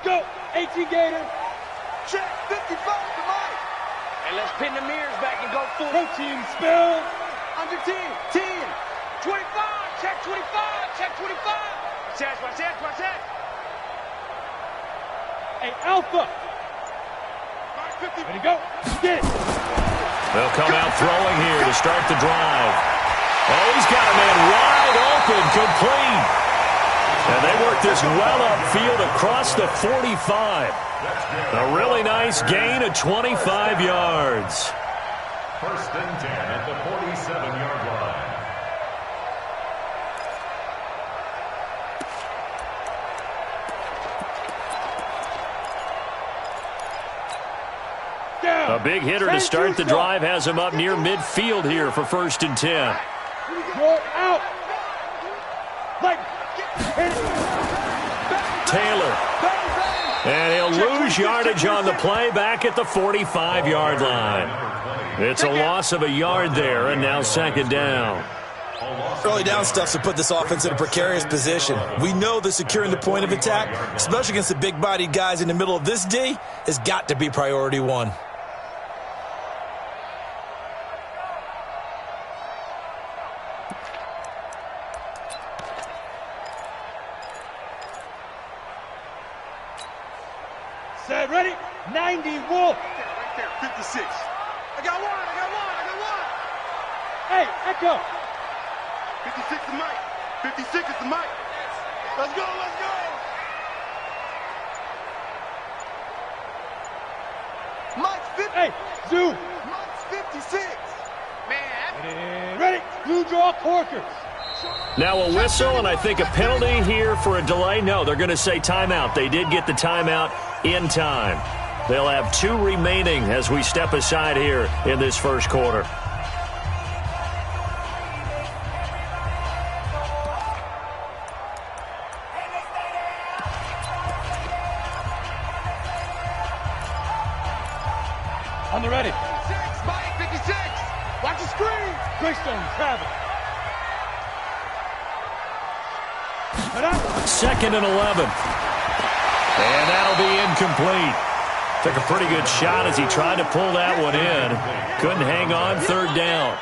Let's go. 18 Gator. Check 55 to Mike. And let's pin the mirrors back and go full. Protein spill. Under 10. 10. 25. Check 25. Check 25. Watch that. Hey, Alpha. Ready to go. Get it. They'll come out throwing here to start the drive. Oh, he's got a man wide open, complete. And they work this well upfield across the 45. A really nice gain of 25 yards. First and 10 at the 47-yard line. A big hitter to start the drive has him up near midfield here for first and 10. Roll out. Taylor. And he'll lose yardage on the play back at the 45-yard line. It's a loss of a yard there, and now second down. Early down stuff to put this offense in a precarious position. We know that securing the point of attack, especially against the big-bodied guys in the middle of this D, has got to be priority one. Set, ready? 90 Wolf. Right there, 56. I got one. Hey, Echo. 56 to Mike. 56 is to Mike. Let's go. Mike's 50. Hey, Zoo. Mike's 56. Man. Ready? Blue draw Corkers. Now a whistle, and I think a penalty here for a delay. No, they're going to say timeout. They did get the timeout in time. They'll have 2 remaining as we step aside here in this first quarter. On the ready. 56, Mike, 56. Watch the screen. Greystone travel. Second and 11. And that'll be incomplete. Took a pretty good shot as he tried to pull that one in. Couldn't hang on, third down.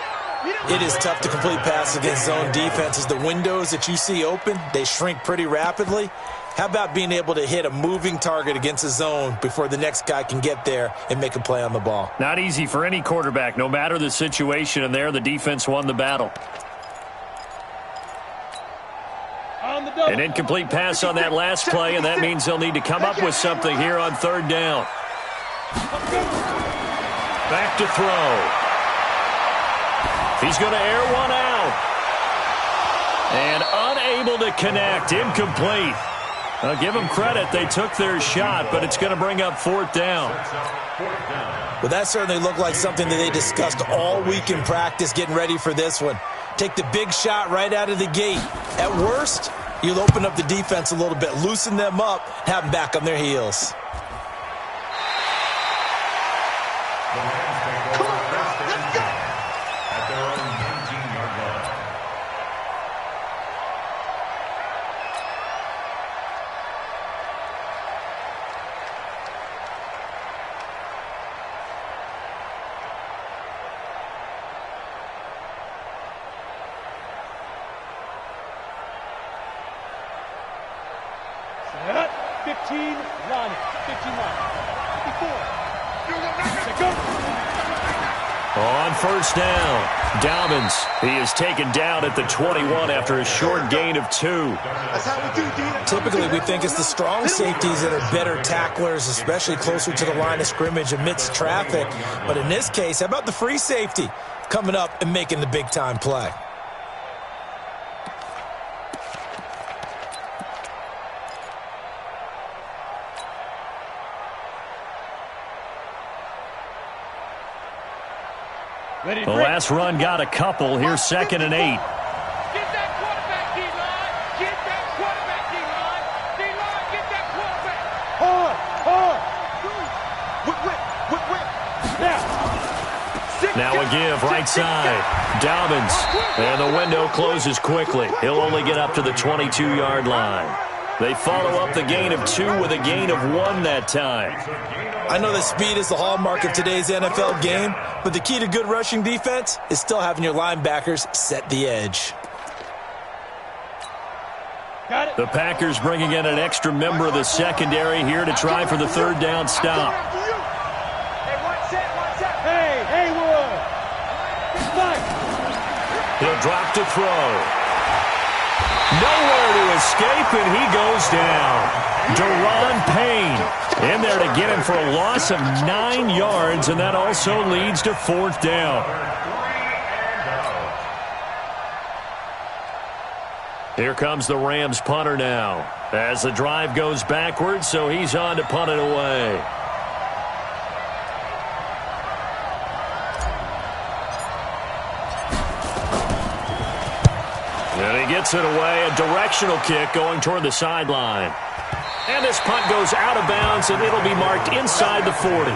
It is tough to complete passes against zone defenses. The windows that you see open, they shrink pretty rapidly. How about being able to hit a moving target against a zone before the next guy can get there and make a play on the ball? Not easy for any quarterback, no matter the situation, and there the defense won the battle. An incomplete pass on that last play, and that means they'll need to come up with something here on third down. Back to throw. He's going to air one out. And unable to connect, incomplete. I'll give them credit. They took their shot, but it's going to bring up fourth down. Well, that certainly looked like something that they discussed all week in practice getting ready for this one. Take the big shot right out of the gate. At worst, you'll open up the defense a little bit, loosen them up, have them back on their heels. Set. 15 line. 15 line. 54. On first down, Dobbins. He is taken down at the 21 after a short gain of 2. That's how we do, D. Typically, we think it's the strong safeties that are better tacklers, especially closer to the line of scrimmage amidst traffic. But in this case, how about the free safety coming up and making the big-time play? Ready, The last run got a couple. Here's second and 8. Get that quarterback, D-line. Get that quarterback, D-line. D-line, get that quarterback. Hard. Now a give right side. Dobbins. And the window closes quickly. He'll only get up to the 22-yard line. They follow up the gain of 2 with a gain of 1 that time. I know that speed is the hallmark of today's NFL game, but the key to good rushing defense is still having your linebackers set the edge. The Packers bringing in an extra member of the secondary here to try for the third down stop. Hey, Haywood. He'll drop to throw. Nowhere to escape, and he goes down. Deron Payne in there to get him for a loss of 9 yards, and that also leads to 4th down. Here comes the Rams punter now as the drive goes backwards, so he's on to punt it away. And he gets it away, a directional kick going toward the sideline. And this punt goes out of bounds, and it'll be marked inside the 40.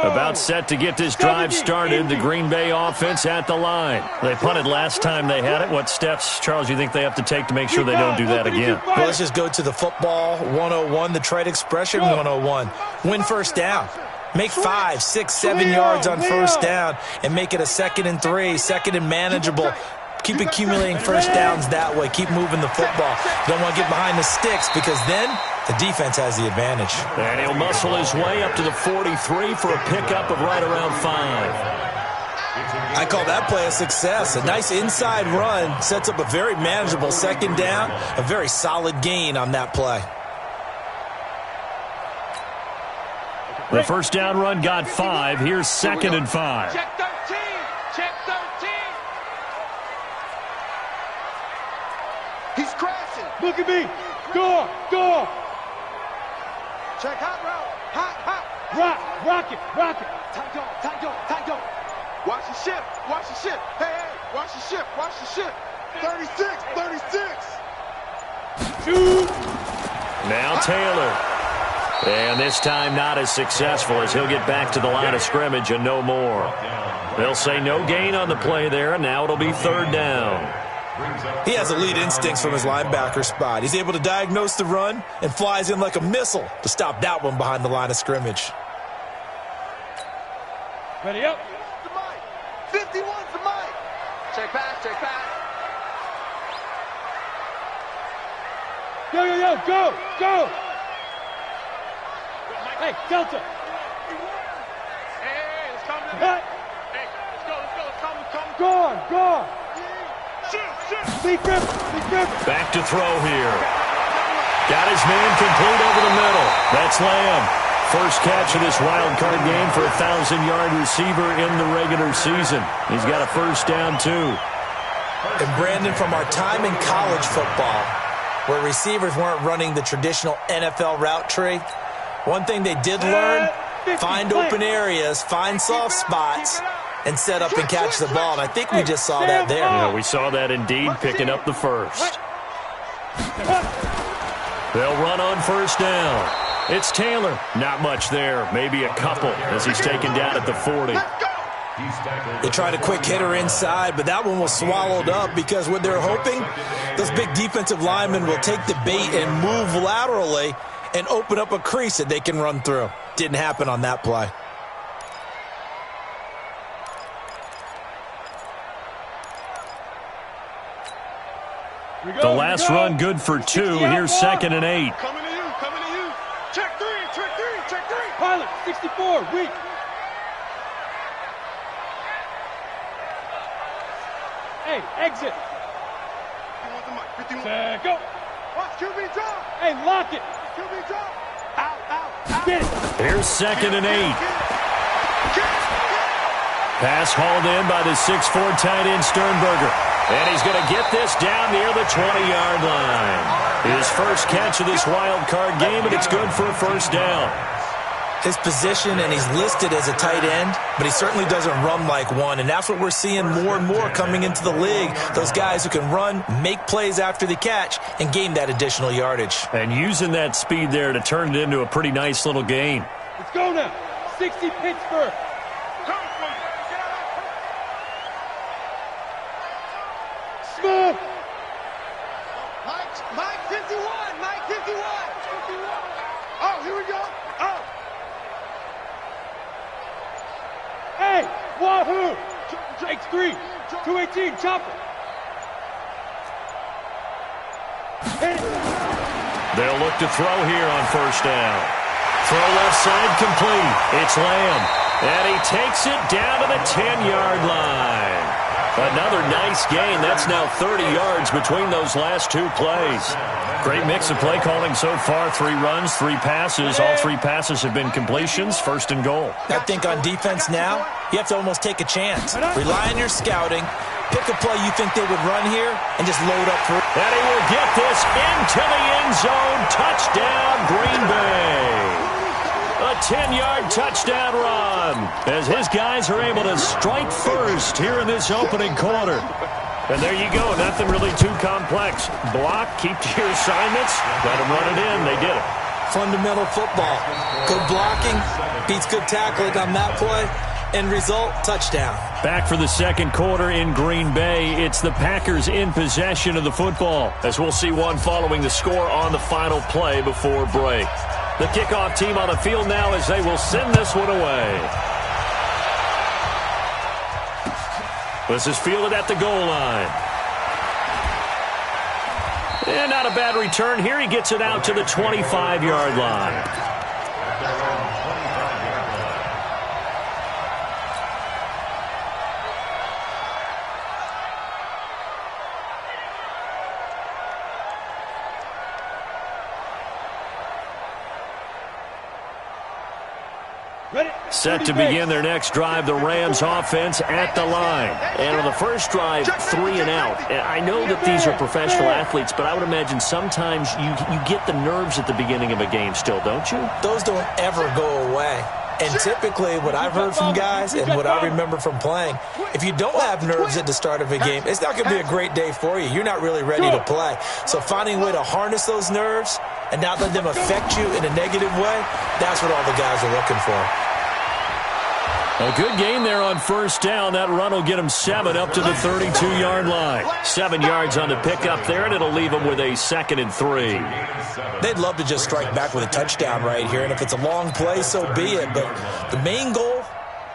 About set to get this drive started. The Green Bay offense at the line. They punted last time they had it. What steps, Charles, do you think they have to take to make sure they don't do that again? Well, let's just go to the football 101, the trade expression 101. Win first down. Make 5, 6, 7 yards on first down and make it a 2nd and 3, 2nd and manageable. Keep accumulating first downs that way. Keep moving the football. You don't want to get behind the sticks because then the defense has the advantage. And he'll muscle his way up to the 43 for a pickup of right around 5. I call that play a success. A nice inside run sets up a very manageable 2nd down, a very solid gain on that play. The first down run got 5. Here's 2nd and 5. Check 13. Check 13. He's crashing. Look at me. Go. Check hot route. Hot. Rock it. Tight on. Watch the ship. Hey, watch the ship. 36. Shoot. Now Taylor. And this time not as successful as he'll get back to the line of scrimmage and no more. They'll say no gain on the play there, and now it'll be 3rd down. He has elite instincts from his linebacker spot. He's able to diagnose the run and flies in like a missile to stop that one behind the line of scrimmage. Ready up. 51 for Mike. Check pass. Go. Hey, Delta. Hey, let's come to the Hey. Hey, let's go. Go. Shoot. Lee Griffin. Back to throw here. Got his man complete over the middle. That's Lamb. First catch of this wild card game for a 1,000-yard receiver in the regular season. He's got a first down, too. And Brandon, from our time in college football, where receivers weren't running the traditional NFL route tree, one thing they did learn, find open areas, find soft spots, and set up and catch the ball. And I think we just saw that there. Yeah, we saw that indeed, picking up the first. They'll run on first down. It's Taylor. Not much there. Maybe a couple as he's taken down at the 40. They tried a quick hitter inside, but that one was swallowed up because what they're hoping, those big defensive linemen will take the bait and move laterally and open up a crease that they can run through. Didn't happen on that play. The last run good for 2. Here's 2nd and 8. Coming to you. Check three. Pilot, 64, weak. Hey, exit. 51. Go. Watch QB drop. Hey, lock it. QB drop. Out. Get it. Here's 2nd and 8. Pass hauled in by the 6'4" tight end Sternberger. And he's going to get this down near the 20-yard line. His first catch of this wild card game, and it's good for a first down. his position, and he's listed as a tight end, but he certainly doesn't run like one, and that's what we're seeing more and more coming into the league, those guys who can run, make plays after the catch, and gain that additional yardage. And using that speed there to turn it into a pretty nice little gain. Let's go now. 60 Pittsburgh. Smooth. Mike 51. Mike 51. Oh, here we go. Oh. Hey, wahoo. X3. 218. Chopper. Hit it. They'll look to throw here on first down. Throw left side complete. It's Lamb. And he takes it down to the 10-yard line. Another nice gain. That's now 30 yards between those last two plays. Great mix of play calling so far. 3 runs, 3 passes. All 3 passes have been completions. First and goal. I think on defense now, you have to almost take a chance. Rely on your scouting. Pick a play you think they would run here and just load up for it. And he will get this into the end zone. Touchdown, Green Bay. A 10-yard touchdown run as his guys are able to strike first here in this opening quarter. And there you go. Nothing really too complex. Block, keep to your assignments, let them run it in. They did it. Fundamental football. Good blocking beats good tackling on that play. End result, touchdown. Back for the second quarter in Green Bay. It's the Packers in possession of the football, as we'll see one following the score on the final play before break. The kickoff team on the field now as they will send this one away. This is fielded at the goal line. And not a bad return here. He gets it out to the 25-yard line. Set to begin their next drive, the Rams offense at the line. And on the first drive, 3 and out. I know that these are professional athletes, but I would imagine sometimes you get the nerves at the beginning of a game still, don't you? Those don't ever go away. And typically what I've heard from guys and what I remember from playing, if you don't have nerves at the start of a game, it's not going to be a great day for you. You're not really ready to play. So finding a way to harness those nerves and not let them affect you in a negative way, that's what all the guys are looking for. A good gain there on first down. That run will get him 7 up to the 32-yard line. 7 yards on the pickup there, and it'll leave him with a 2nd and 3. They'd love to just strike back with a touchdown right here, and if it's a long play, so be it. But the main goal,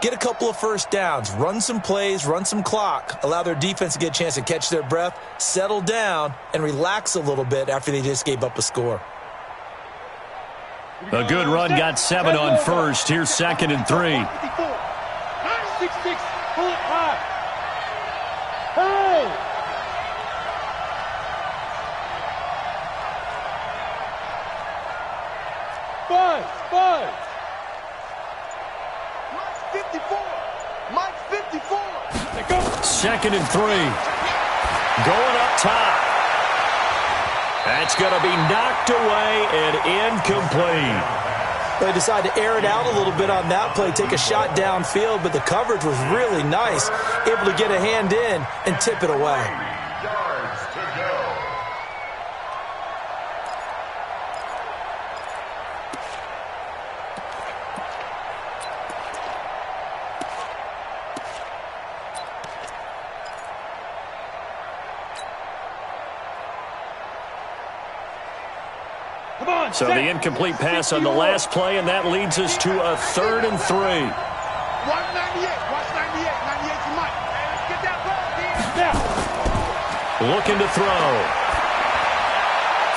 get a couple of first downs, run some plays, run some clock, allow their defense to get a chance to catch their breath, settle down, and relax a little bit after they just gave up a score. A good run got 7 on first. Here's 2nd and 3. 6-6, pull it high. Hey! Five. Mike 54. Mike 54. They go. 2nd and 3. Going up top. That's going to be knocked away and incomplete. They decided to air it out a little bit on that play, take a shot downfield, but the coverage was really nice, able to get a hand in and tip it away. Yards to go. So the incomplete pass on the last play, and that leads us to a 3rd and 3. Watch 98. Watch 98. 98 to Mike. Hey, let's get that ball, dude. Looking to throw.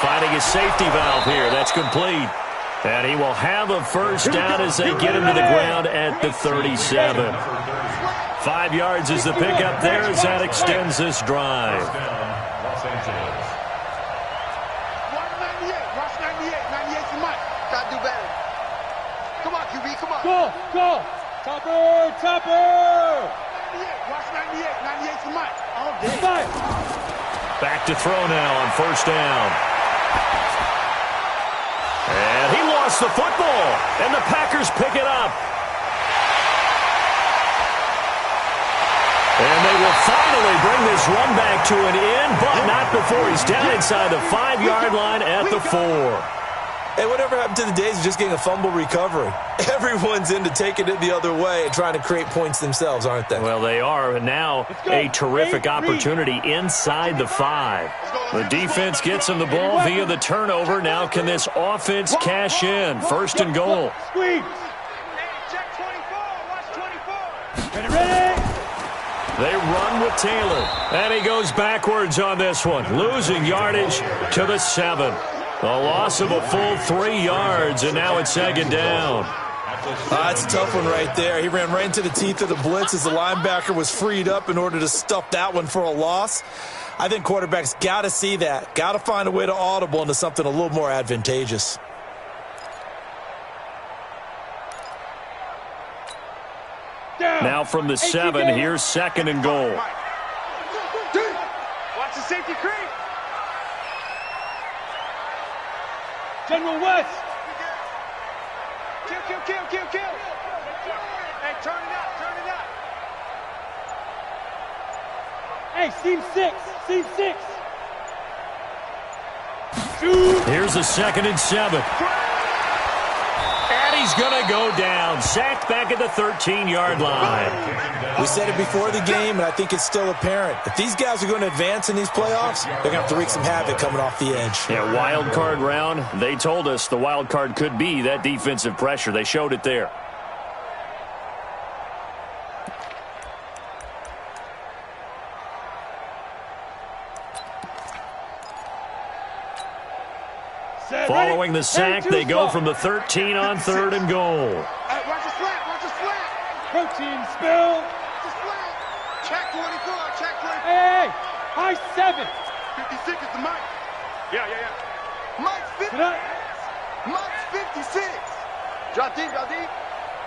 Finding his safety valve here. That's complete. And he will have a first down as they get him to the ground at the 37. 5 yards is the pickup there as that extends this drive. Los Angeles. Watch 98. Watch 98. 98 to Mike. Gotta do better. Come on, QB. Come on. Go. Topper. 98. Watch 98. 98 to Mike. All day. Five. Back to throw now on first down. And he lost the football. And the Packers Packers pick it up. And they will finally bring this run back to an end, but not before he's down inside the 5-yard line at the 4. Hey, whatever happened to the days of just getting a fumble recovery? Everyone's into taking it the other way and trying to create points themselves, aren't they? Well, they are. And now a terrific opportunity inside the 5. The defense gets him the ball via the turnover. Now can this offense cash in? First and goal. Squeeze. Check 24. Watch 24. Ready. They run with Taylor. And he goes backwards on this one, losing yardage to the 7. A loss of a full 3 yards, and now it's second down. That's a tough one right there. He ran right into the teeth of the blitz as the linebacker was freed up in order to stuff that one for a loss. I think quarterbacks got to see that. Got to find a way to audible into something a little more advantageous. Now from the 7, here's second and goal. Watch the safety creep. General West. Kill. Hey, turn it up. Hey, seam 6. Shoot. Here's a second and 7. And he's going to go down. Sacked back at the 13-yard line. We said it before the game, and I think it's still apparent. If these guys are going to advance in these playoffs, they're going to have to wreak some havoc coming off the edge. Yeah, wild card round. They told us the wild card could be that defensive pressure. They showed it there. Following the sack, they go from the 13 on third and goal. Watch the slant. Protein spill. Check 24. Hey, high 7. 56 is the mic. Yeah. Mike's 50. Tonight. Mike's 56. Drop deep.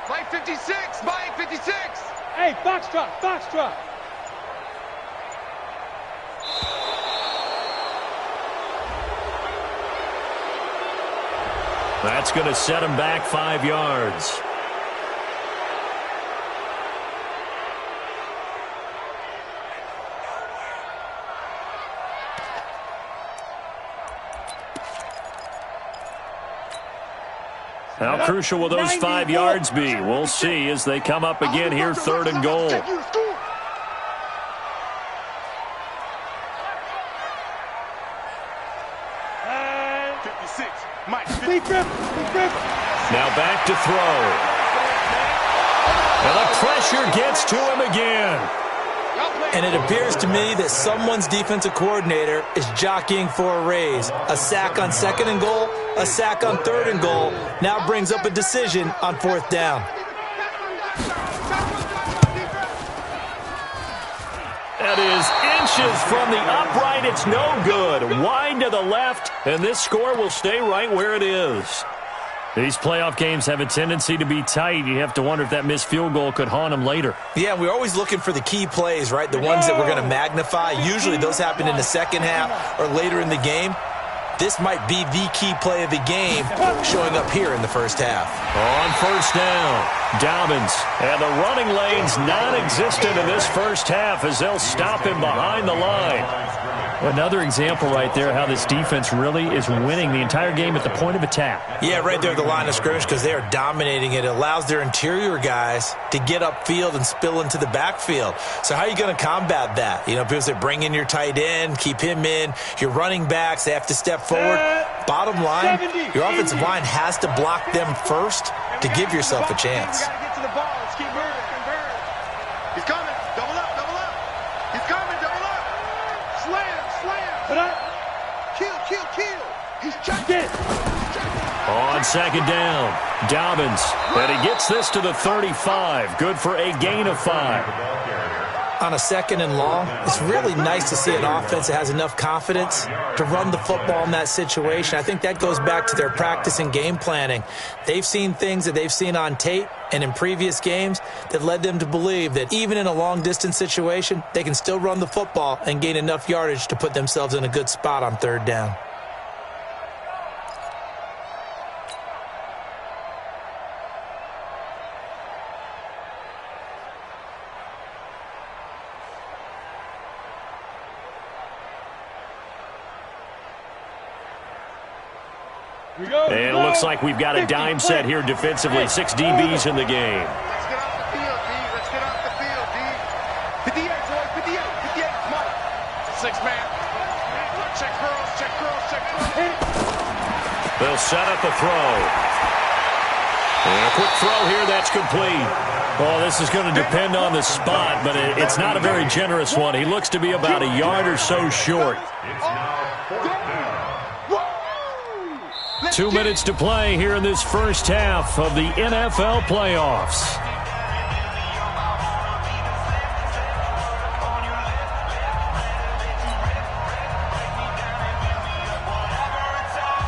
Mike 56. Mike 56. Hey, Foxtrot. That's going to set him back 5 yards. How crucial will those 5 yards be? We'll see as they come up again here, third and goal. Now back to throw. And the pressure gets to him again. And it appears to me that someone's defensive coordinator is jockeying for a raise. A sack on second and goal, a sack on third and goal, now brings up a decision on fourth down. That is inches from the upright. It's no good. Wide to the left, and this score will stay right where it is. These playoff games have a tendency to be tight. You have to wonder if that missed field goal could haunt them later. Yeah, we're always looking for the key plays, right? The ones that we're going to magnify. Usually those happen in the second half or later in the game. This might be the key play of the game showing up here in the first half. On first down, Dobbins. And the running lane's non-existent in this first half as they'll stop him behind the line. Another example right there how this defense really is winning the entire game at the point of attack. Yeah, right there at the line of scrimmage because they are dominating it. It allows their interior guys to get upfield and spill into the backfield. So how are you going to combat that? You know, people say bring in your tight end, keep him in. Your running backs, they have to step forward. Bottom line, your offensive line has to block them first to give yourself a chance. We got to get to the ball. Let's keep moving. He's coming. Double up. He's coming. Double up. Slam. Kill. He's checking. On second down, Dobbins. And he gets this to the 35. Good for a gain of 5. On a second and long, it's really nice to see an offense that has enough confidence to run the football in that situation. I think that goes back to their practice and game planning. They've seen things that they've seen on tape and in previous games that led them to believe that even in a long-distance situation, they can still run the football and gain enough yardage to put themselves in a good spot on third down. And it looks like we've got a dime set here defensively. 6 DBs in the game. Let's get off the field, D. Let's get off the field, D. 58, boy. 58. 58. Mike. 6-man. Check curls, check curls, check curls. They'll set up a throw. And a quick throw here, that's complete. Oh, this is going to depend on the spot, but it's not a very generous one. He looks to be about a yard or so short. It's now 4th down. 2 minutes to play here in this first half of the NFL playoffs.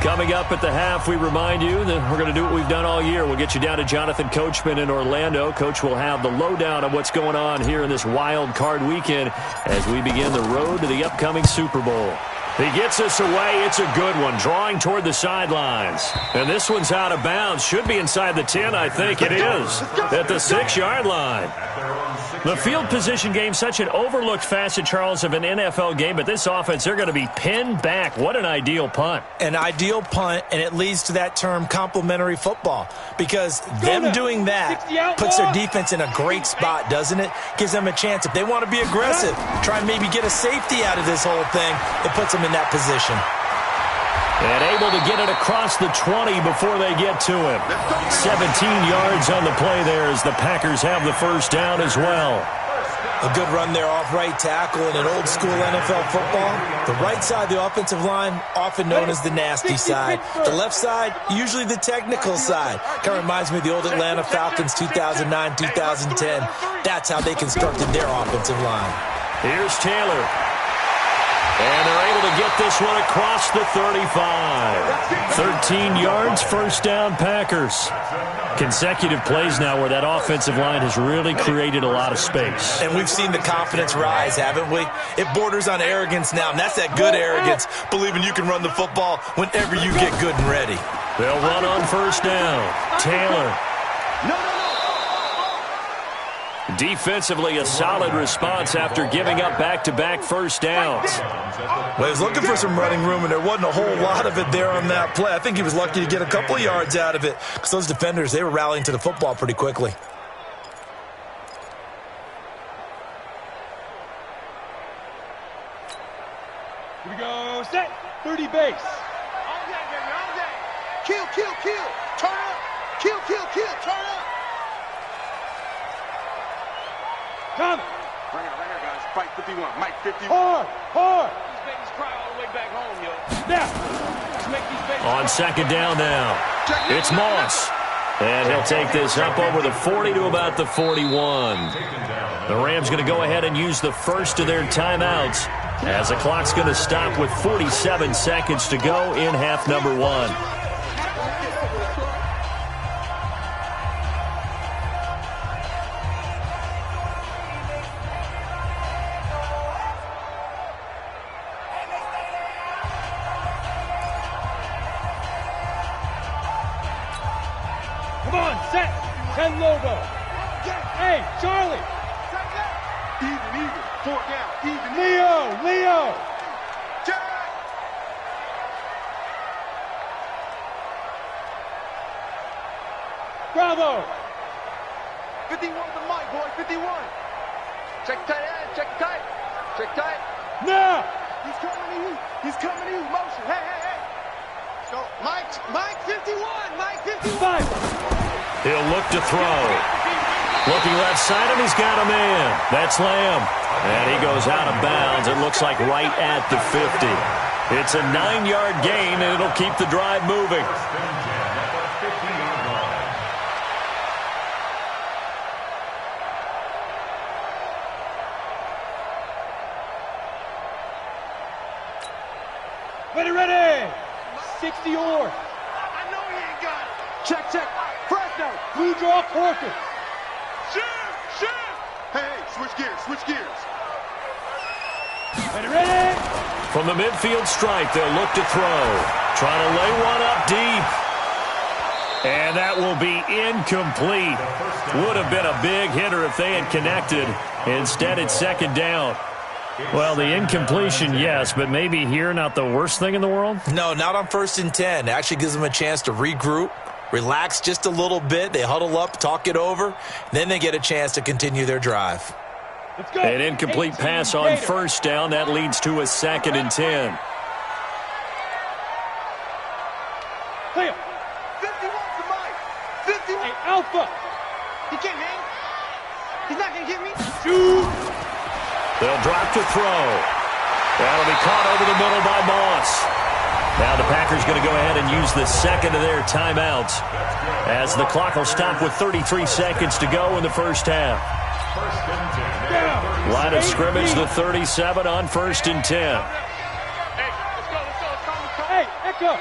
Coming up at the half, we remind you that we're going to do what we've done all year. We'll get you down to Jonathan Coachman in Orlando. Coach will have the lowdown of what's going on here in this wild card weekend as we begin the road to the upcoming Super Bowl. He gets us away. It's a good one, drawing toward the sidelines. And this one's out of bounds. Should be inside the 10, I think it is, at the 6-yard line. The field position game, such an overlooked facet, Charles, of an NFL game, but this offense, they're going to be pinned back. What an ideal punt. An ideal punt, and it leads to that term complementary football, because them doing that puts their defense in a great spot, doesn't it? Gives them a chance. If they want to be aggressive, try and maybe get a safety out of this whole thing, it puts them in that position. And able to get it across the 20 before they get to him. 17 yards on the play there as the Packers have the first down as well. A good run there off right tackle in an old-school NFL football. The right side of the offensive line, often known as the nasty side. The left side, usually the technical side. Kind of reminds me of the old Atlanta Falcons 2009, 2010. That's how they constructed their offensive line. Here's Taylor. And they're able to get this one across the 35. 13 yards, first down, Packers. Consecutive plays now where that offensive line has really created a lot of space. And we've seen the confidence rise, haven't we? It borders on arrogance now, and that's that good arrogance, believing you can run the football whenever you get good and ready. They'll run on first down. Taylor. Defensively, a solid response after giving up back-to-back first downs. Well, he was looking for some running room, and there wasn't a whole lot of it there on that play. I think he was lucky to get a couple of yards out of it because those defenders, they were rallying to the football pretty quickly. Here we go. Set. 30 base. All day, baby, all day. Kill, kill, kill. Turn up. Kill, kill, kill. Turn up. Come. Right here, guys. Fight 51. Mike 51. Hard. These babies cry all the way back home, yo. Now. Let's make these babies. On second down now, it's Moss. And he'll take this up over the 40 to about the 41. The Rams going to go ahead and use the first of their timeouts as the clock's going to stop with 47 seconds to go in half number 1. Come on, set. 10 Lobo. Hey, Charlie. Even. 4 down. Even. Leo. Jack. Bravo. 51 to Mike, boy. 51. Check tight end. Check tight. Check tight. Now. He's coming to you. He's coming to you. Motion. Hey. So, Mike 51. Mike 51. 5. He'll look to throw. Looking left side, and he's got a man. That's Lamb. And he goes out of bounds. It looks like right at the 50. It's a 9-yard gain, and it'll keep the drive moving. Ready. 60 or. I know he ain't got it. Check. Fresno. Blue draw Corker. Shoot. Hey, switch gears. Ready. From the midfield stripe, they'll look to throw. Trying to lay one up deep. And that will be incomplete. Would have been a big hitter if they had connected. Instead, it's second down. Well, the incompletion, yes, but maybe here not the worst thing in the world? No, not on 1st and 10. It actually gives them a chance to regroup, relax just a little bit. They huddle up, talk it over. Then they get a chance to continue their drive. Let's go. An incomplete pass on first down. That leads to a 2nd and 10. Clear. 51 to Mike. 51. Hey, Alpha. He can't hang. He's not going to get me. Shoot. They'll drop to throw. That'll be caught over the middle by Moss. Now the Packers going to go ahead and use the second of their timeouts as the clock will stop with 33 seconds to go in the first half. Line of scrimmage, the 37 on 1st and 10. Hey, let's go. Hey, Echo.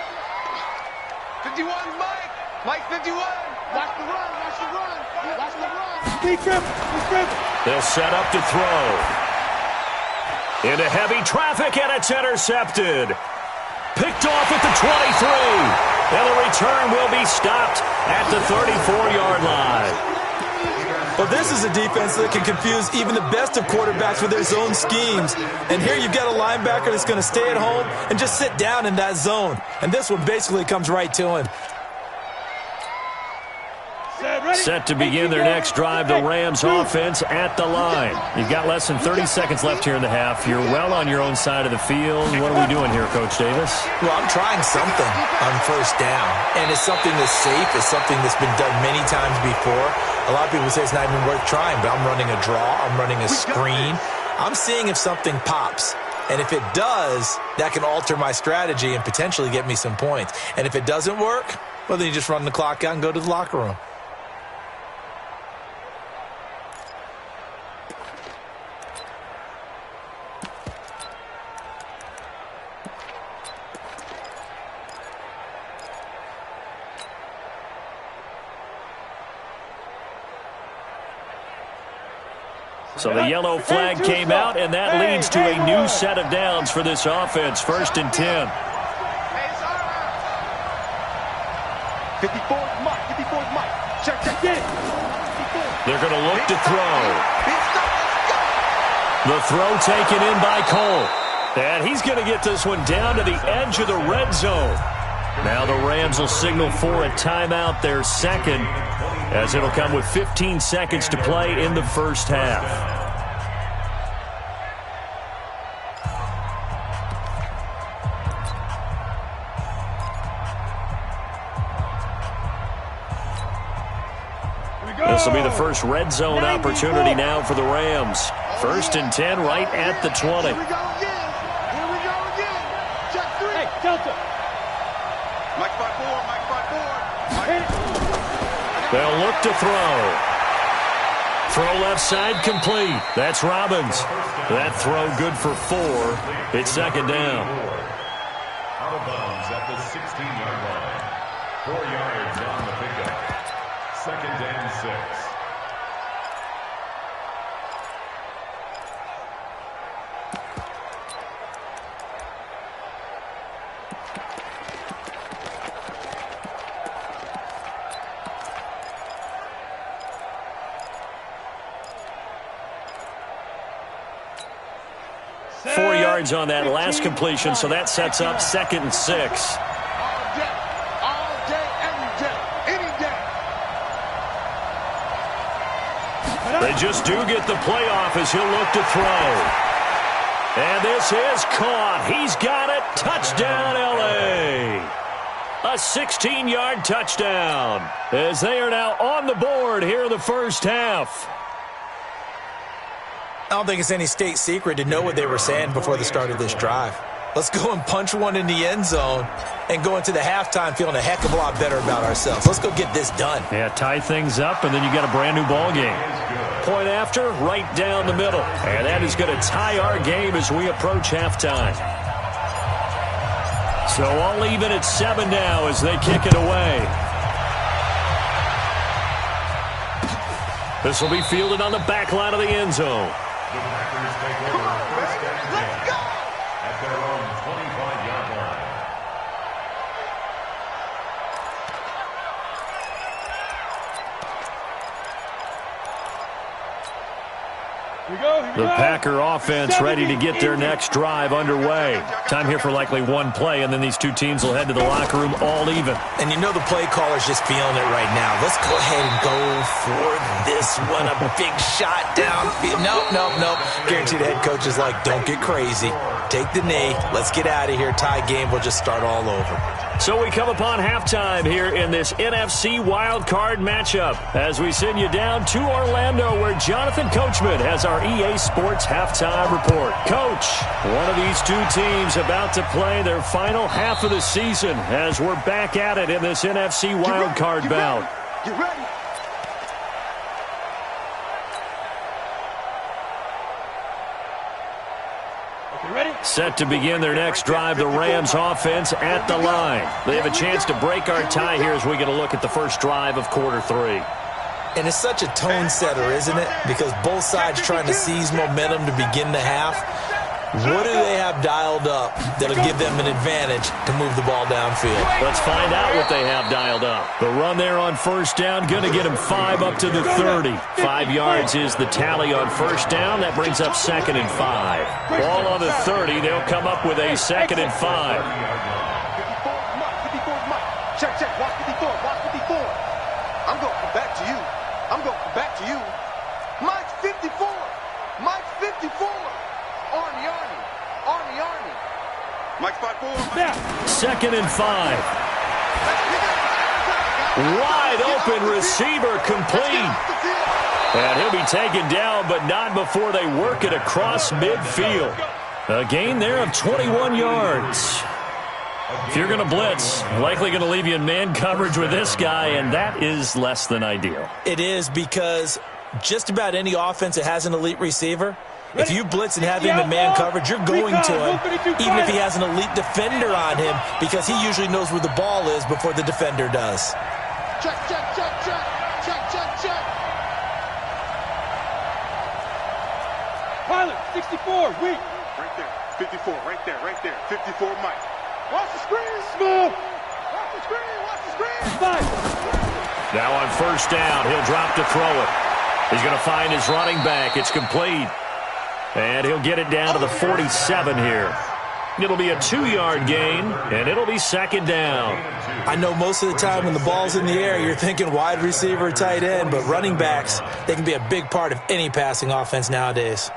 51 Mike. Mike 51. Watch the run. Watch the run. Watch the run. Be careful. Be careful. They'll set up to throw. Into heavy traffic, and it's intercepted. Picked off at the 23. And the return will be stopped at the 34-yard line. Well, this is a defense that can confuse even the best of quarterbacks with their zone schemes. And here you've got a linebacker that's going to stay at home and just sit down in that zone. And this one basically comes right to him. Set to begin their next drive, the Rams offense at the line. You've got less than 30 seconds left here in the half. You're well on your own side of the field. What are we doing here, Coach Davis? Well, I'm trying something on first down. And it's something that's safe. It's something that's been done many times before. A lot of people say it's not even worth trying, but I'm running a draw. I'm running a screen. I'm seeing if something pops. And if it does, that can alter my strategy and potentially get me some points. And if it doesn't work, well, then you just run the clock out and go to the locker room. So the yellow flag came out, and that leads to a new set of downs for this offense. 1st and 10. Hey, it's all right. 54's Mike. 54's Mike. Check. Get it. They're going to look to throw. The throw taken in by Cole. And he's going to get this one down to the edge of the red zone. Now the Rams will signal for a timeout, their second, as it'll come with 15 seconds to play in the first half. This will be the first red zone opportunity now for the Rams. 1st and 10 right at the 20. Here we go again. Check 3. Hey, Delta. Mike 5-4. Mike 5-4. They'll look to throw. Throw left side complete. That's Robbins. That throw good for 4. It's 2nd down. Out of bounds at the 16-yard line. 4 yards on the pickup. 2nd and 6. On that last completion, so that sets up 2nd and 6. All day, every day, any day. They just do get the playoff as he'll look to throw. And this is caught. He's got it. Touchdown, L.A. A 16-yard touchdown as they are now on the board here in the first half. I don't think it's any state secret to know what they were saying before the start of this drive. Let's go and punch one in the end zone and go into the halftime feeling a heck of a lot better about ourselves. Let's go get this done. Yeah, tie things up, and then you got a brand new ball game. Point after, right down the middle. And that is going to tie our game as we approach halftime. So all even at 7 now as they kick it away. This will be fielded on the back line of the end zone. The Packers take over 1st and 10 at their own 25-yard line. The Packer offense ready to get their next drive underway. Time here for likely one play, and then these two teams will head to the locker room all even. And you know the play caller's just feeling it right now. Let's go ahead and go for this one. A big shot downfield. Nope. Guaranteed the head coach is like, don't get crazy. Take the knee. Let's get out of here. Tie game. We'll just start all over. So we come upon halftime here in this NFC wild card matchup as we send you down to Orlando where Jonathan Coachman has our EA Sports halftime report. Coach, one of these two teams about to play their final half of the season as we're back at it in this NFC wild card bout. You ready? Set to begin their next drive, the Rams offense at the line. They have a chance to break our tie here as we get a look at the first drive of quarter 3. And it's such a tone setter, isn't it? Because both sides trying to seize momentum to begin the half. What do they have dialed up that'll give them an advantage to move the ball downfield? Let's find out what they have dialed up. The run there on first down, going to get them 5 up to the 30. 5 yards is the tally on first down. That brings up 2nd and 5. Ball on the 30. They'll come up with a 2nd and 5. 54 Mike. Check. Watch 54. I'm going to come back to you. Mike's 54. Mike's 54. Army. Mike's 5-4. Now. 2nd and 5. Wide open receiver complete. And he'll be taken down, but not before they work it across midfield. A gain there of 21 yards. If you're going to blitz, likely going to leave you in man coverage with this guy, and that is less than ideal. It is because just about any offense that has an elite receiver, if you blitz and have him in man coverage, you're going to him, even if he has an elite defender on him, because he usually knows where the ball is before the defender does. Check. Pilot, 64, weak. Right there. 54, right there. 54 Mike. Watch the screen. Smooth. Watch the screen. 5. Now on first down, he'll drop to throw it. He's going to find his running back. It's complete. And he'll get it down to the 47 here. It'll be a 2-yard gain, and it'll be 2nd down. I know most of the time when the ball's in the air, you're thinking wide receiver, tight end, but running backs, they can be a big part of any passing offense nowadays.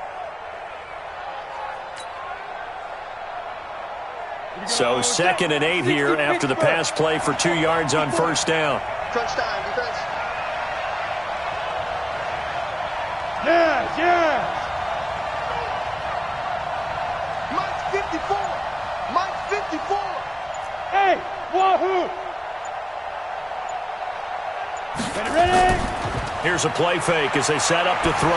So 2nd and 8 here after the pass play for 2 yards on first down. Crunch time, defense. Yeah. Mike's 54. Hey, wahoo. Ready. Here's a play fake as they set up to throw.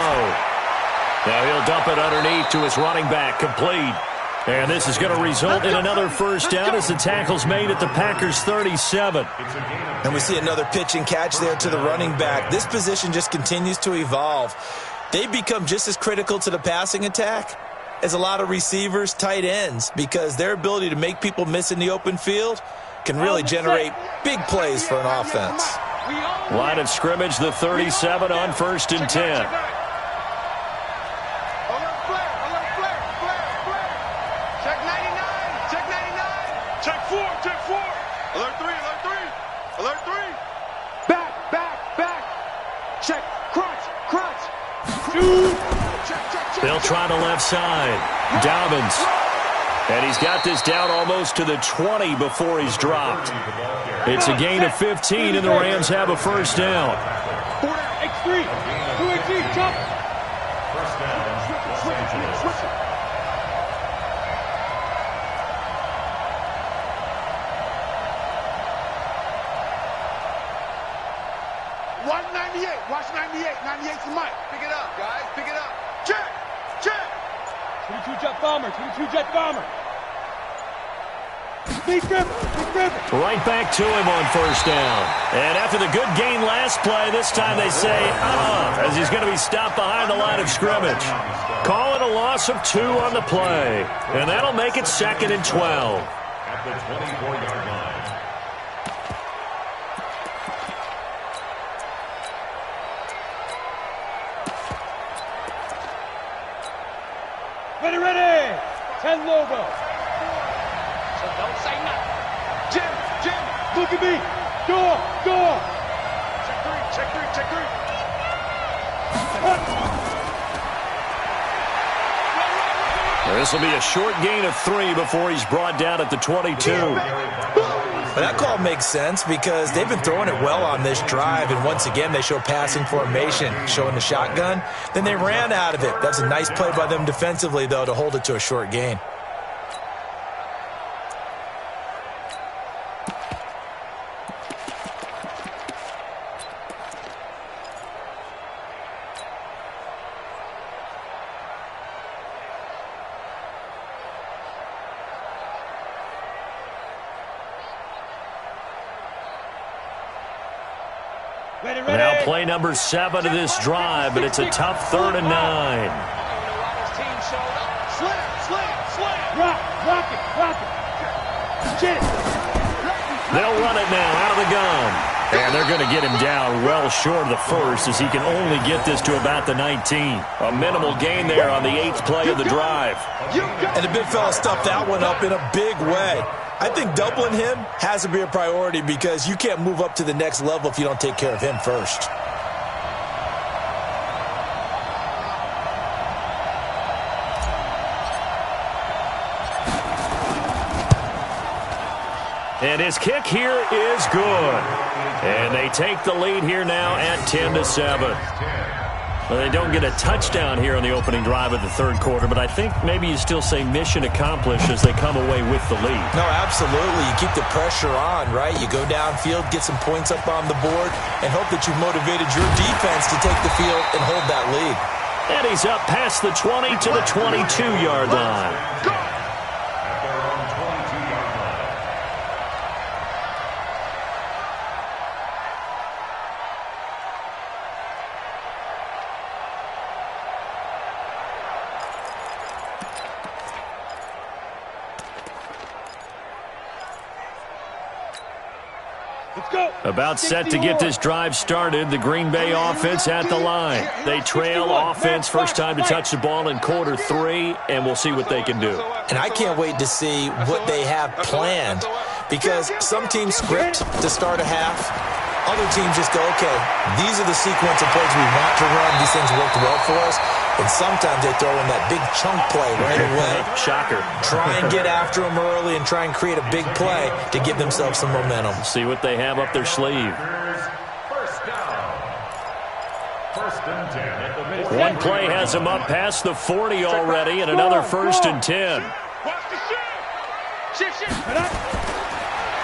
Now he'll dump it underneath to his running back, complete. And this is going to result in another first down as the tackle's made at the Packers' 37. And we see another pitch and catch there to the running back. This position just continues to evolve. They become just as critical to the passing attack as a lot of receivers, tight ends, because their ability to make people miss in the open field can really generate big plays for an offense. Line of scrimmage, the 37 on 1st and 10. Alert 3. Back. Check. Crunch. Shoot. Check. They'll try the left side. Dobbins. And he's got this down almost to the 20 before he's dropped. It's a gain of 15, and the Rams have a first down. X3. 2X3. Jump. First down, Los Angeles. Watch 98. Watch 98. 98's the Mike. Pick it up, guys. Pick it up. Check. 22 jet bomber. Big grip. Right back to him on first down. And after the good gain last play, this time they say, as he's going to be stopped behind the line of scrimmage. Call it a loss of 2 on the play. And that'll make it 2nd and 12. At the 24-yard line. Ready, ready. 10 logo. So don't say nothing. Jim. Look at me. Door. Check three. This will be a short gain of 3 before he's brought down at the 22. But that call makes sense because they've been throwing it well on this drive, and once again they show passing formation, showing the shotgun. Then they ran out of it. That's a nice play by them defensively, though, to hold it to a short gain. Now play number 7 of this drive, but it's a tough 3rd and 9. Rock it. Shit. They'll run it now out of the gun. And they're going to get him down well short of the first as he can only get this to about the 19. A minimal gain there on the 8th play of the drive. And the big fella stuffed that one up in a big way. I think doubling him has to be a priority because you can't move up to the next level if you don't take care of him first. And his kick here is good. And they take the lead here now at 10-7. Well, they don't get a touchdown here on the opening drive of the 3rd quarter, but I think maybe you still say mission accomplished as they come away with the lead. No, absolutely. You keep the pressure on, right? You go downfield, get some points up on the board, and hope that you've motivated your defense to take the field and hold that lead. And he's up past the 20 to the 22-yard line. About set to get this drive started, the Green Bay offense at the line. They trail offense, first time to touch the ball in quarter 3, and we'll see what they can do. And I can't wait to see what they have planned because some teams script to start a half. Other teams just go, okay, these are the sequence of plays we want to run. These things worked well for us. And sometimes they throw in that big chunk play right away. Shocker. Try and get after them early and try and create a big play to give themselves some momentum. See what they have up their sleeve. First down. 1st and 10 at the midfield. One play has them up past the 40 already, and another 1st and 10.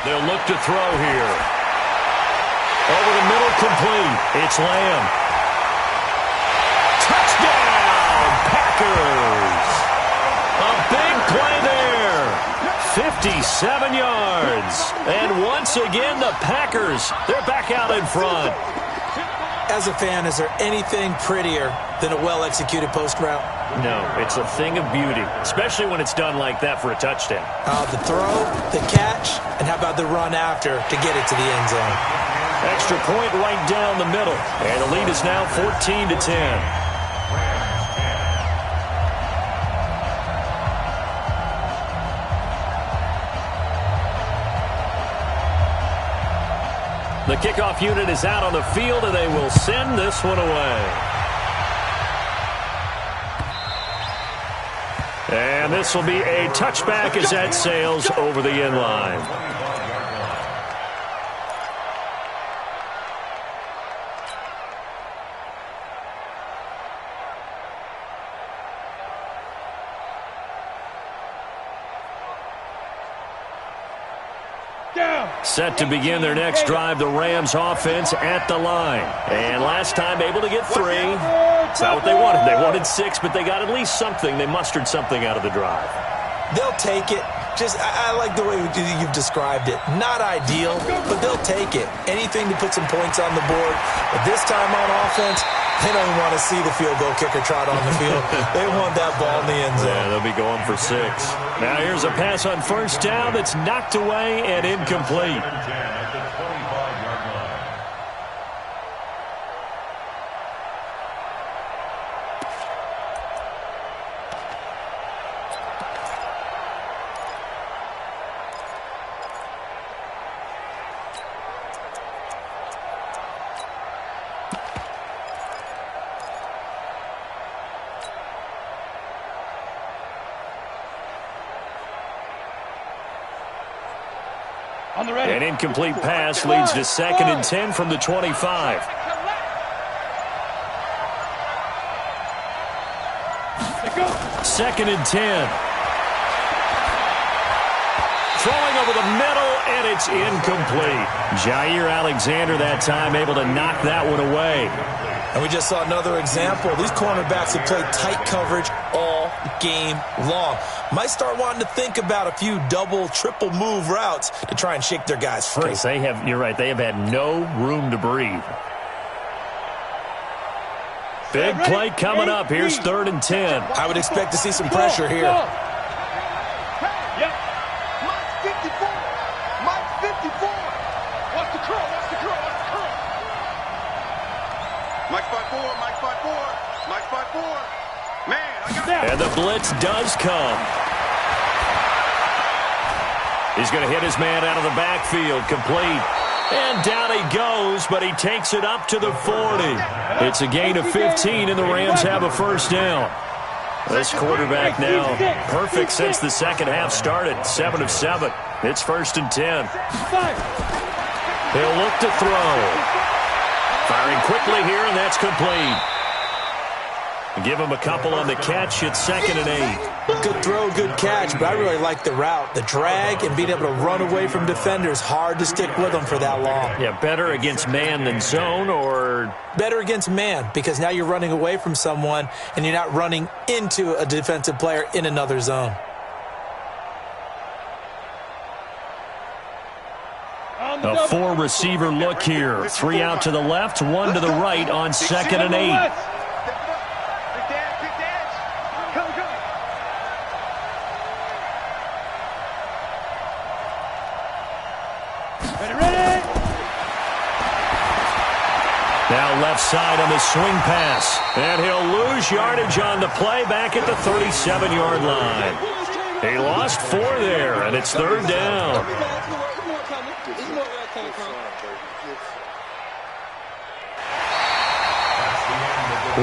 They'll look to throw here. Over the middle, complete. It's Lamb. Touchdown, Packers. A big play there. 57 yards. And once again, the Packers, they're back out in front. As a fan, is there anything prettier than a well-executed post route? No, it's a thing of beauty, especially when it's done like that for a touchdown. The throw, the catch, and how about the run after to get it to the end zone? Extra point right down the middle. And the lead is now 14-10. The kickoff unit is out on the field, and they will send this one away. And this will be a touchback as that sails over the end line. Set to begin their next drive, the Rams offense at the line. And last time able to get 3. It's not what they wanted. They wanted 6, but they got at least something. They mustered something out of the drive. They'll take it. I like the way you've described it. Not ideal, but they'll take it. Anything to put some points on the board. But this time on offense, they don't even want to see the field goal kicker trot on the field. They want that ball in the end zone. Yeah, they'll be going for 6. Now here's a pass on 1st down that's knocked away and incomplete. On the ready. An incomplete pass leads to 2nd and 10 from the 25. Go. 2nd and 10. Throwing over the middle, and it's incomplete. Jair Alexander that time able to knock that one away. And we just saw another example. These cornerbacks have played tight coverage all game long. Might start wanting to think about a few double, triple move routes to try and shake their guys free. You're right, they have had no room to breathe. Big play coming up. Here's 3rd and 10. I would expect to see some pressure here. Mike 54. Mike 54. Watch the curl. Watch the curl. Watch the curl. Mike 5-4. Mike 5-4. Mike 5-4. Man, I got. And the blitz does come. He's going to hit his man out of the backfield. Complete. And down he goes, but he takes it up to the 40. It's a gain of 15, and the Rams have a first down. This quarterback now perfect since the second half started. 7 of 7. It's 1st and 10. He'll look to throw. Firing quickly here, and that's complete. Give him a couple on the catch. It's 2nd and 8. Good throw, good catch, but I really like the route. The drag and being able to run away from defenders. Hard to stick with them for that long. Yeah, better against man than zone, or? Better against man, because now you're running away from someone and you're not running into a defensive player in another zone. A 4-receiver look here. 3 out to the left, 1 to the right on 2nd and 8. Now left side on the swing pass. And he'll lose yardage on the play back at the 37-yard line. He lost 4 there, and it's 3rd down.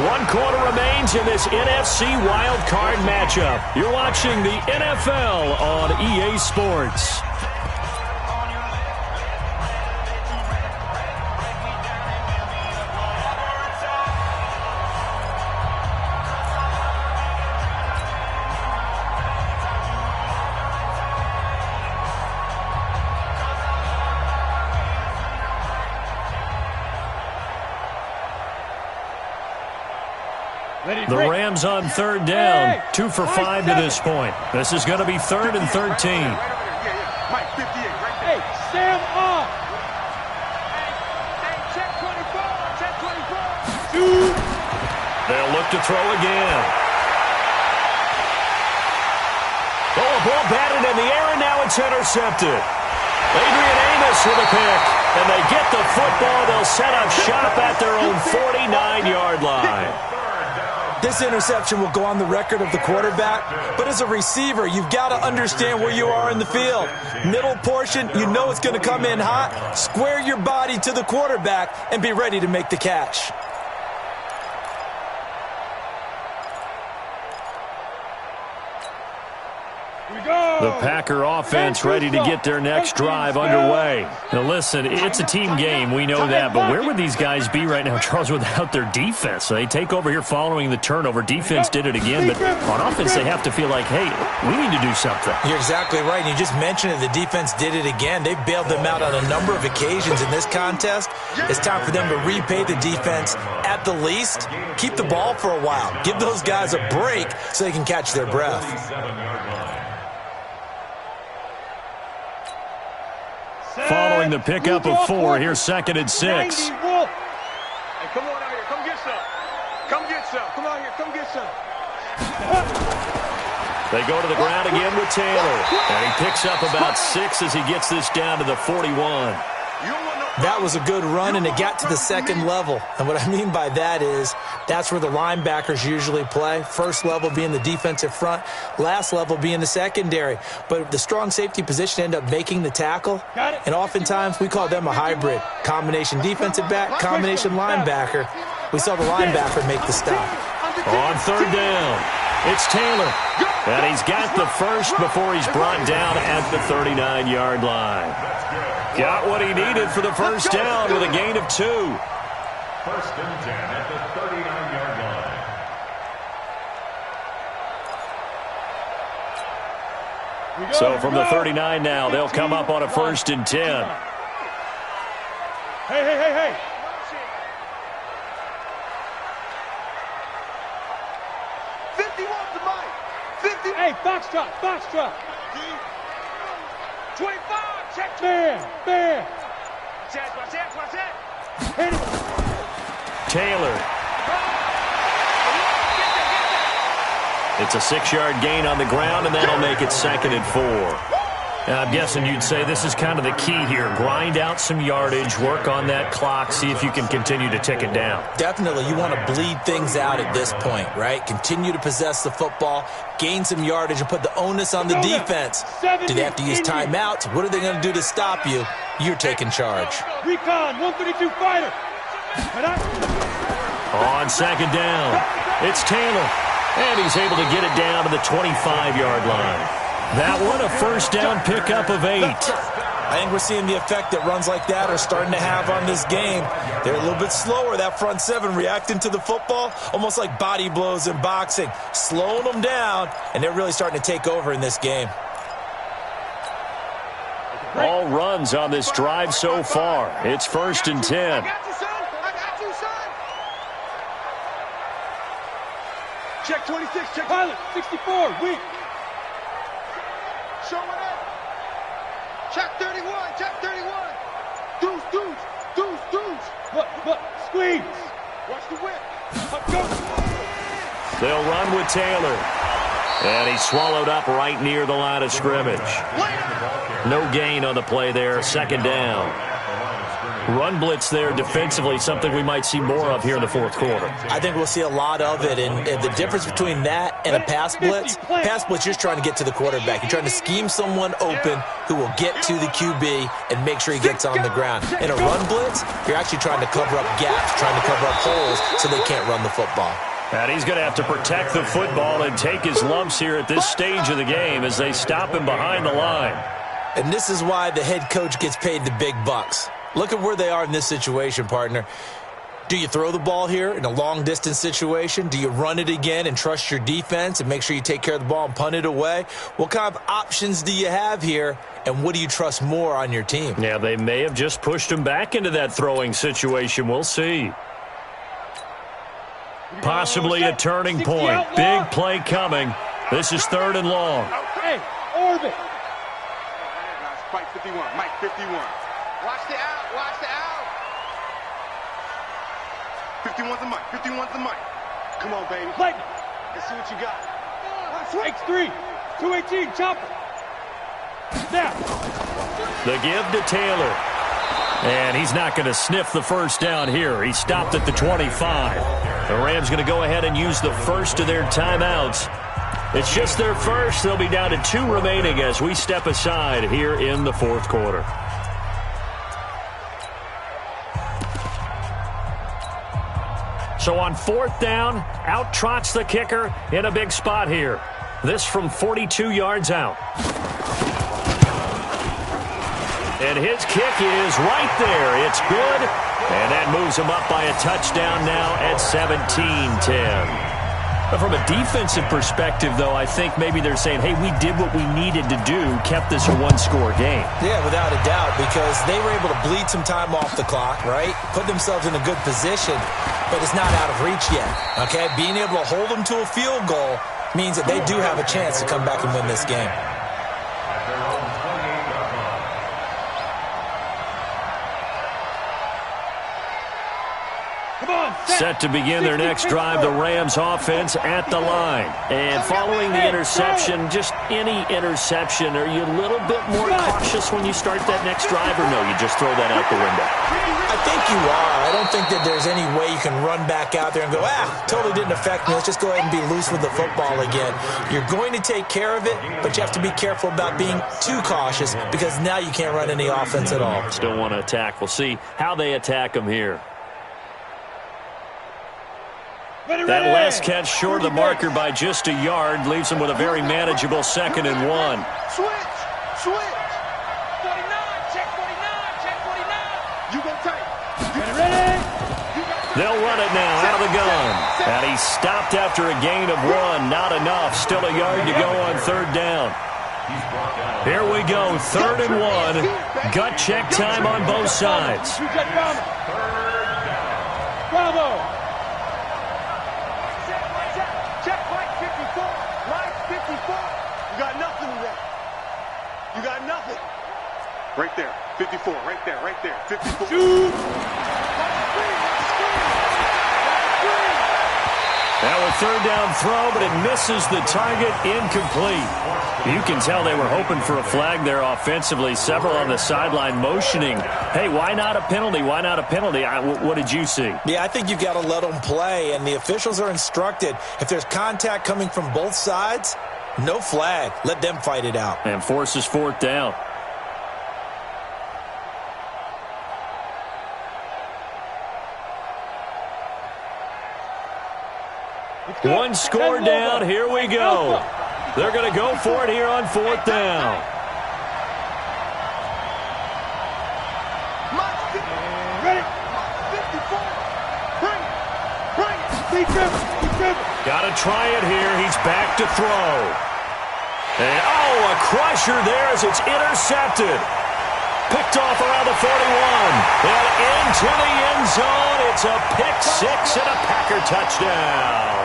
One quarter remains in this NFC Wild Card matchup. You're watching the NFL on EA Sports. The Rams on 3rd down, 2 for 5 to this point. This is going to be 3rd and 13. Mike 58, right there. Hey, Sam on. Hey, check 24. Check 24. Dude. They'll look to throw again. Oh, a ball batted in the air, and now it's intercepted. Adrian Amos with a pick, and they get the football. They'll set up shop at their own 49-yard line. This interception will go on the record of the quarterback, but as a receiver, you've got to understand where you are in the field. Middle portion, you know it's going to come in hot. Square your body to the quarterback and be ready to make the catch. The Packer offense ready to get their next drive underway. Now listen, it's a team game, we know that, but where would these guys be right now, Charles, without their defense? They take over here following the turnover. Defense did it again, but on offense they have to feel like, hey, we need to do something. You're exactly right. You just mentioned it. The defense did it again. They bailed them out on a number of occasions in this contest. It's time for them to repay the defense at the least. Keep the ball for a while. Give those guys a break so they can catch their breath. Following the pickup of 4, here's 2nd and 6. Hey, come on out here. Come get some. Come get some. Come out here. Come get some. They go to the ground again with Taylor. And he picks up about 6 as he gets this down to the 41. That was a good run, and it got to the second level. And what I mean by that is that's where the linebackers usually play. First level being the defensive front, last level being the secondary. But the strong safety position ended up making the tackle, and oftentimes we call them a hybrid. Combination defensive back, combination linebacker. We saw the linebacker make the stop. On 3rd down. It's Taylor. And he's got the first before he's brought down at the 39-yard line. Got what he needed for the first down with a gain of 2. First and 10 at the 39-yard line. So from the 39 now, they'll come up on a first and 10. Hey. 51 to Mike. 50. Hey, box drop. 25. Check. Man. Watch that. Hit it. Taylor. It's a 6-yard gain on the ground, and that'll make it 2nd and 4. I'm guessing you'd say this is kind of the key here. Grind out some yardage, work on that clock, see if you can continue to tick it down. Definitely. You want to bleed things out at this point, right? Continue to possess the football, gain some yardage, and put the onus on the defense. Do they have to use timeouts? What are they going to do to stop you? You're taking charge. Recon, 132 fighter. On 2nd down, it's Taylor. And he's able to get it down to the 25-yard line. That one, a first down pickup of 8. I think we're seeing the effect that runs like that are starting to have on this game. They're a little bit slower, that front 7, reacting to the football, almost like body blows in boxing, slowing them down, and they're really starting to take over in this game. All runs on this drive so far. It's first and 10. I got you, son. Check 26. Check Pilot, 64, weak. Show it up. Check 31. Deuce. Look, squeeze. Watch the whip. Go. They'll run with Taylor. And he's swallowed up right near the line of scrimmage. No gain on the play there, 2nd down. Run blitz there defensively, something we might see more of here in the 4th quarter. I think we'll see a lot of it, and the difference between that and a pass blitz, you're trying to get to the quarterback. You're trying to scheme someone open who will get to the QB and make sure he gets on the ground. In a run blitz, you're actually trying to cover up gaps, trying to cover up holes so they can't run the football. And he's going to have to protect the football and take his lumps here at this stage of the game as they stop him behind the line. And this is why the head coach gets paid the big bucks. Look at where they are in this situation, partner. Do you throw the ball here in a long-distance situation? Do you run it again and trust your defense and make sure you take care of the ball and punt it away? What kind of options do you have here, and what do you trust more on your team? Yeah, they may have just pushed him back into that throwing situation. We'll see. Possibly a turning point. Big play coming. This is 3rd and long. Hey, orbit. Mike 51. Watch the out. 51's the mic. Come on, baby. Lightning. Let's see what you got. X3. 218, chopper. Snap. The give to Taylor. And he's not going to sniff the first down here. He stopped at the 25. The Rams going to go ahead and use the first of their timeouts. It's just their first. They'll be down to 2 remaining as we step aside here in the 4th quarter. So on 4th down, out trots the kicker in a big spot here. This from 42 yards out. And his kick is right there. It's good. And that moves him up by a touchdown now at 17-10. From a defensive perspective, though, I think maybe they're saying, hey, we did what we needed to do, kept this a 1-score game. Yeah, without a doubt, because they were able to bleed some time off the clock, right? Put themselves in a good position, but it's not out of reach yet, okay? Being able to hold them to a field goal means that they do have a chance to come back and win this game. Set to begin their next drive, the Rams offense at the line. And following the interception, just any interception, are you a little bit more cautious when you start that next drive, or no, you just throw that out the window? I think you are. I don't think that there's any way you can run back out there and go, totally didn't affect me. Let's just go ahead and be loose with the football again. You're going to take care of it, but you have to be careful about being too cautious because now you can't run any offense at all. Still want to attack. We'll see how they attack them here. That last catch short of the marker by just a yard leaves him with a very manageable 2nd and 1. Switch. 49. Check 49. Check 49. You go tight. Ready? They'll run it now out of the gun. And he stopped after a gain of 1. Not enough. Still a yard to go on 3rd down. Here we go. 3rd and 1. Gut check time on both sides. Bravo. Check Mike 54. Mike 54. You got nothing with that. You got nothing. Right there. 54. Right there. 54. Shoot. Now a 3rd down throw, but it misses the target. Incomplete. You can tell they were hoping for a flag there offensively. Several on the sideline motioning, hey, why not a penalty? Why not a penalty? What did you see? Yeah, I think you've got to let them play, and the officials are instructed. If there's contact coming from both sides, no flag. Let them fight it out. And forces 4th down. One score down. Here we go. They're going to go for it here on 4th down. Ready? 54. Bring it. Got to try it here. He's back to throw. And, a crusher there as it's intercepted. Picked off around the 41. And into the end zone. It's a pick 6 and a Packer touchdown.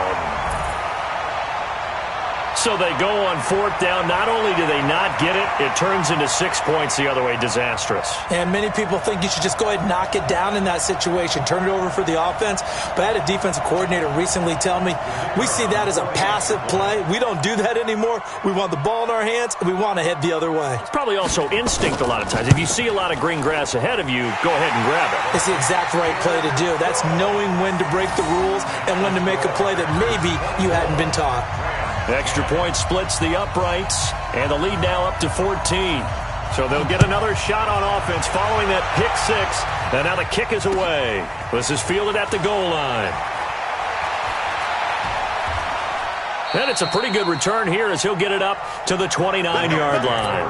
So they go on 4th down. Not only do they not get it, it turns into 6 points the other way. Disastrous. And many people think you should just go ahead and knock it down in that situation. Turn it over for the offense. But I had a defensive coordinator recently tell me, we see that as a passive play. We don't do that anymore. We want the ball in our hands, and we want to head the other way. It's probably also instinct a lot of times. If you see a lot of green grass ahead of you, go ahead and grab it. It's the exact right play to do. That's knowing when to break the rules and when to make a play that maybe you hadn't been taught. Extra point splits the uprights, and the lead now up to 14. So they'll get another shot on offense following that pick 6, and now the kick is away. This is fielded at the goal line. And it's a pretty good return here as he'll get it up to the 29-yard line.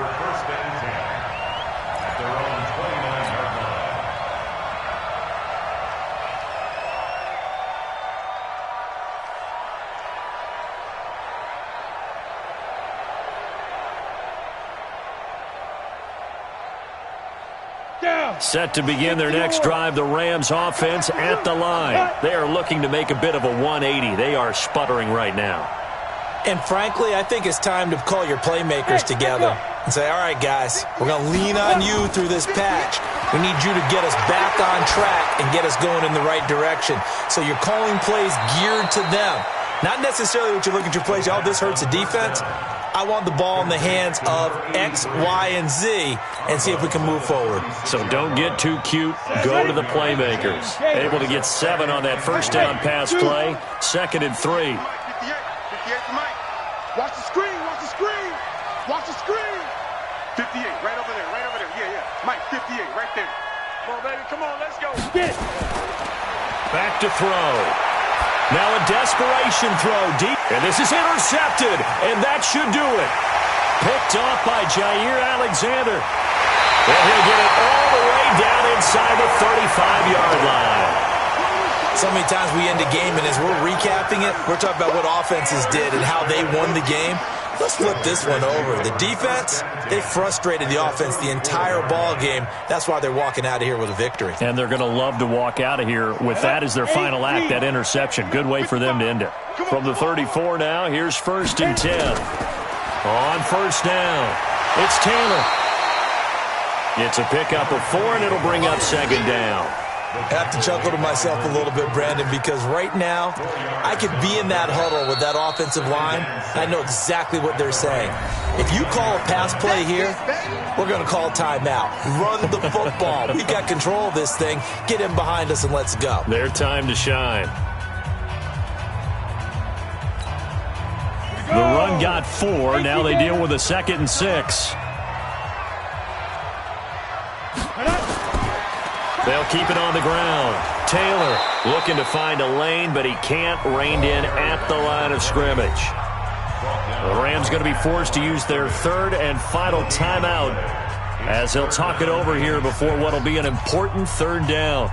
Set to begin their next drive, the Rams offense at the line. They are looking to make a bit of a 180. They are sputtering right now. And frankly, I think it's time to call your playmakers together and say, all right, guys, we're going to lean on you through this patch. We need you to get us back on track and get us going in the right direction. So you're calling plays geared to them. Not necessarily what you look at your plays, oh, this hurts the defense. I want the ball in the hands of X, Y, and Z and see if we can move forward. So don't get too cute. Go to the playmakers. Able to get 7 on that first down pass play. 2nd and 3. 58 to Mike. Watch the screen. Watch the screen. Watch the screen. 58 right over there. Right over there. Yeah. Mike, 58 right there. Come on, baby. Come on. Let's go. Get it. Back to throw. Now a desperation throw deep. And this is intercepted. And that should do it. Picked off by Jair Alexander. And he'll get it all the way down inside the 35-yard line. So many times we end a game, and as we're recapping it, we're talking about what offenses did and how they won the game. Let's flip this one over. The defense, they frustrated the offense the entire ball game. That's why they're walking out of here with a victory. And they're going to love to walk out of here with that as their final act, that interception. Good way for them to end it. From the 34 now, here's 1st and 10. On 1st down, it's Taylor. It's a pickup of 4, and it'll bring up 2nd down. I have to chuckle to myself a little bit, Brandon, because right now I could be in that huddle with that offensive line. I know exactly what they're saying. If you call a pass play here, we're going to call timeout. Run the football. We've got control of this thing. Get in behind us and let's go. Their time to shine. The run got 4. Now they deal with a 2nd and 6. They'll keep it on the ground. Taylor looking to find a lane, but he can't. Reined in at the line of scrimmage. The Rams going to be forced to use their third and final timeout as they'll talk it over here before what will be an important third down.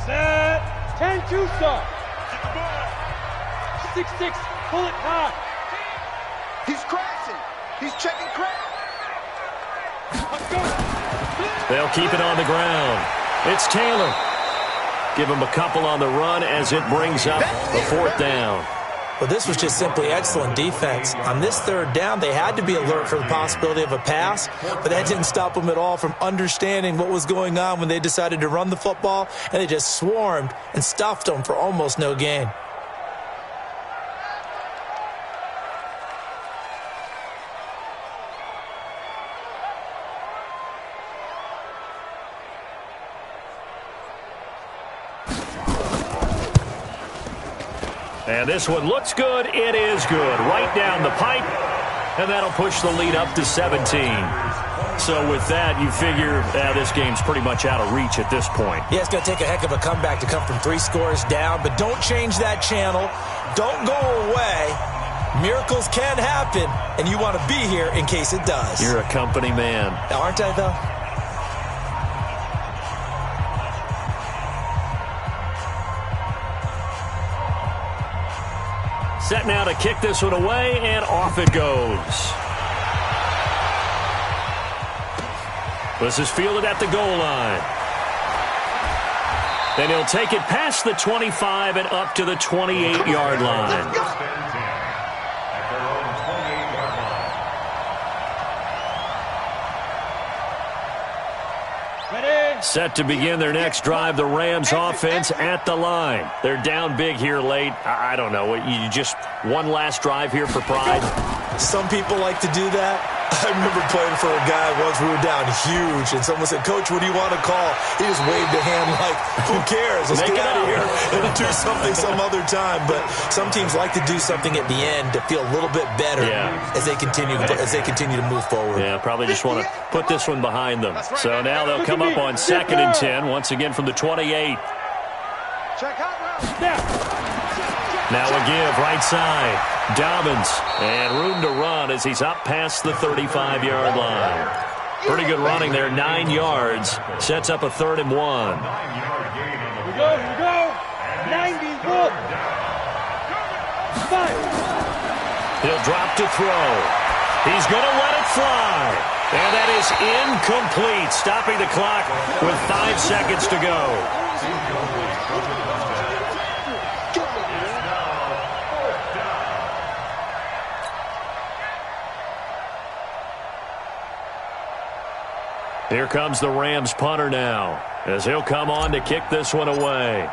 Set. 10-2, sir. 6-6. Pull it high. He's crashing. He's checking crash. Let's go. They'll keep it on the ground. It's Taylor. Give him a couple on the run as it brings up the fourth down. Well, this was just simply excellent defense. On this third down, they had to be alert for the possibility of a pass, but that didn't stop them at all from understanding what was going on when they decided to run the football, and they just swarmed and stuffed them for almost no gain. And this one looks good. It is good. Right down the pipe. And that'll push the lead up to 17. So with that, you figure this game's pretty much out of reach at this point. Yeah, it's going to take a heck of a comeback to come from 3 scores down, but don't change that channel. Don't go away. Miracles can happen, and you want to be here in case it does. You're a company man. Aren't I, though? Set now to kick this one away, and off it goes. This is fielded at the goal line. Then he'll take it past the 25 and up to the 28-yard line. Set to begin their next drive, the Rams offense at the line. They're down big here late. I don't know. You just one last drive here for pride? Some people like to do that. I remember playing for a guy once. We were down huge, and someone said, "Coach, what do you want to call?" He just waved a hand like, "Who cares? Let's get out of here and do something some other time." But some teams like to do something at the end to feel a little bit better as they continue to move forward. Yeah, probably just want to put this one behind them. So now they'll come up on 2nd and 10, once again from the 28. Now a give, right side. Dobbins, and room to run as he's up past the 35-yard line. Pretty good running there, 9 yards. Sets up a 3rd and 1. Here we go. 91. 5. He'll drop to throw. He's going to let it fly. And that is incomplete, stopping the clock with 5 seconds to go. Here comes the Rams punter now, as he'll come on to kick this one away.